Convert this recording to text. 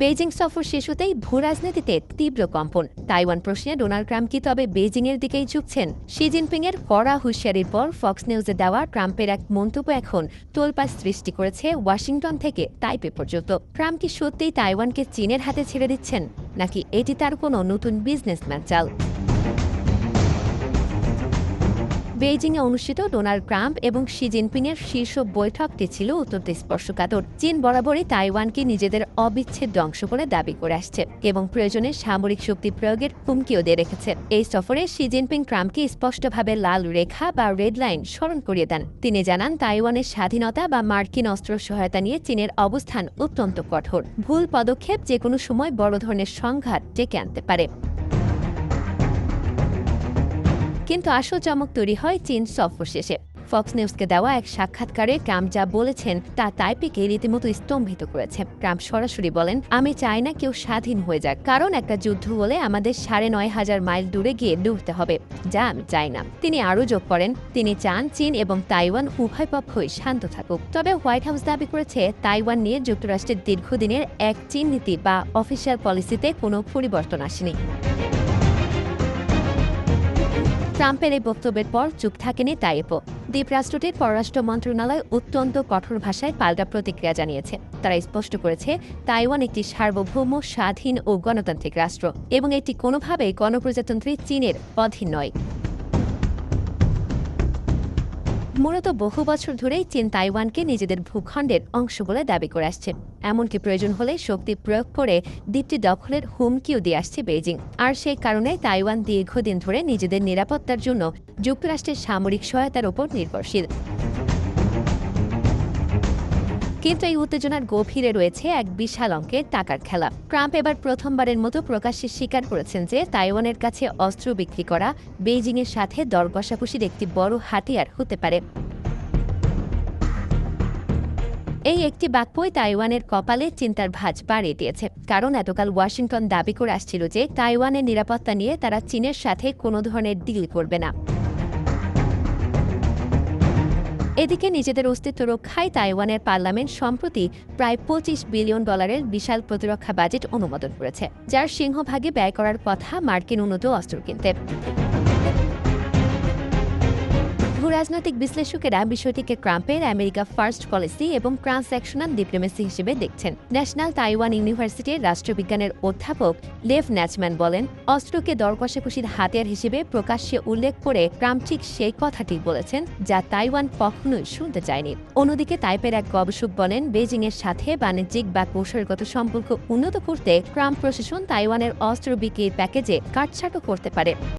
Beijing সফর শেষ হতেই ভূরাজনীতিতে তীব্র কম্পন। তাইওয়ান প্রশ্নে ডোনাল্ড ট্রাম্প কি তবে বেইজিংয়ের দিকেই ঝুঁকছেন? শি জিনপিংয়ের কড়া হুঁশিয়ারির পর ফক্স নিউজে দেওয়া ট্রাম্পের এক মন্তব্য এখন তোলপাড় সৃষ্টি করেছে ওয়াশিংটন থেকে তাইপে পর্যন্ত। ট্রাম্প কি সত্যিই তাইওয়ানকে চীনের হাতে ছেড়ে দিচ্ছেন, নাকি এটি তার কোনো নতুন বিজনেসম্যান চাল? বেইজিংয়ে অনুষ্ঠিত ডোনাল্ড ট্রাম্প এবং শি জিনপিংয়ের শীর্ষ বৈঠকটি ছিল অত্যন্ত স্পর্শকাতর। চীন বরাবরই তাইওয়ানকে নিজেদের অবিচ্ছেদ্য অংশ বলে দাবি করে আসছে এবং প্রয়োজনে সামরিক শক্তি প্রয়োগের হুমকিও দিয়ে রেখেছে। এই সফরে শি জিনপিং ট্রাম্পকে স্পষ্টভাবে লাল রেখা বা রেড লাইন স্মরণ করিয়ে দেন। তিনি জানান, তাইওয়ানের স্বাধীনতা বা মার্কিন অস্ত্র সহায়তা নিয়ে চীনের অবস্থান অত্যন্ত কঠোর। ভুল পদক্ষেপ যে কোনো সময় বড় ধরনের সংঘাত ডেকে আনতে পারে। কিন্তু আসল চমক তৈরি হয় চীন সফর শেষে। ফক্স নিউজকে দেওয়া এক সাক্ষাৎকারে ট্রাম্প যা বলেছেন তা তাইপেকে রীতিমতো স্তম্ভিত করেছে। ট্রাম্প সরাসরি বলেন, আমি চাই না কেউ স্বাধীন হয়ে যাক, কারণ একটা যুদ্ধ হলে আমাদের ৯,৫০০ মাইল দূরে গিয়ে ডুবতে হবে, যা আমি চাই না। তিনি আরও যোগ করেন, তিনি চান চীন এবং তাইওয়ান উভয় পক্ষই শান্ত থাকুক। তবে হোয়াইট হাউস দাবি করেছে, তাইওয়ান নিয়ে যুক্তরাষ্ট্রের দীর্ঘদিনের এক চীন নীতি বা অফিসিয়াল পলিসিতে কোনো পরিবর্তন আসেনি। ট্রাম্পের এই বক্তব্যের পর চুপ থাকেনি তাইপও। দ্বীপরাষ্ট্রটির পররাষ্ট্র মন্ত্রণালয় অত্যন্ত কঠোর ভাষায় পাল্টা প্রতিক্রিয়া জানিয়েছে। তারা স্পষ্ট করেছে, তাইওয়ান একটি সার্বভৌম, স্বাধীন ও গণতান্ত্রিক রাষ্ট্র এবং এটি কোনোভাবেই গণপ্রজাতন্ত্রী চীনের অধীন নয়। মূলত বহু বছর ধরেই চীন তাইওয়ানকে নিজেদের ভূখণ্ডের অংশ বলে দাবি করে আসছে। এমনকি প্রয়োজন হলে শক্তি প্রয়োগ করে দ্বীপটি দখলের হুমকিও দিয়ে আসছে বেইজিং। আর সেই কারণে তাইওয়ান দীর্ঘদিন ধরে নিজেদের নিরাপত্তার জন্য যুক্তরাষ্ট্রের সামরিক সহায়তার ওপর নির্ভরশীল। কিন্তু এই উত্তেজনার গভীরে রয়েছে এক বিশাল অঙ্কের টাকার খেলা। ট্রাম্প এবার প্রথমবারের মতো প্রকাশ্যে স্বীকার করেছেন যে তাইওয়ানের কাছে অস্ত্র বিক্রি করা বেইজিংয়ের সাথে দর কষাকষির একটি বড় হাতিয়ার হতে পারে। এই একটি বাক্যই তাইওয়ানের কপালে চিন্তার ভাঁজ বাড়িয়ে দিয়েছে, কারণ এতকাল ওয়াশিংটন দাবি করে আসছিল যে তাইওয়ানের নিরাপত্তা নিয়ে তারা চীনের সাথে কোনো ধরনের ডিল করবে না। এদিকে নিজেদের অস্তিত্ব রক্ষায় তাইওয়ানের পার্লামেন্ট সম্প্রতি প্রায় $২৫ বিলিয়ন বিশাল প্রতিরক্ষা বাজেট অনুমোদন করেছে, যার সিংহভাগে ব্যয় করার কথা মার্কিন উন্নত অস্ত্র কিনতে। ভূরাজনৈতিক বিশ্লেষকেরা বিষয়টিকে ট্রাম্পের আমেরিকা ফার্স্ট পলিসি এবং ট্রান্সঅ্যাকশনাল ডিপ্লোমেসি হিসেবে দেখছেন। ন্যাশনাল তাইওয়ান ইউনিভার্সিটির রাষ্ট্রবিজ্ঞানের অধ্যাপক লেভ ন্যাচম্যান বলেন, অস্ত্রকে দর কষাকষির হাতিয়ার হিসেবে প্রকাশ্যে উল্লেখ করে ট্রাম্প ঠিক সেই কথাটি বলেছেন যা তাইওয়ান কখনোই শুনতে চায়নি। অন্যদিকে তাইপের এক গবেষক বলেন, বেইজিংয়ের সাথে বাণিজ্যিক বা কৌশলগত সম্পর্ক উন্নত করতে ট্রাম্প প্রশাসন তাইওয়ানের অস্ত্র বিক্রির প্যাকেজে কাটছাঁটও করতে পারে।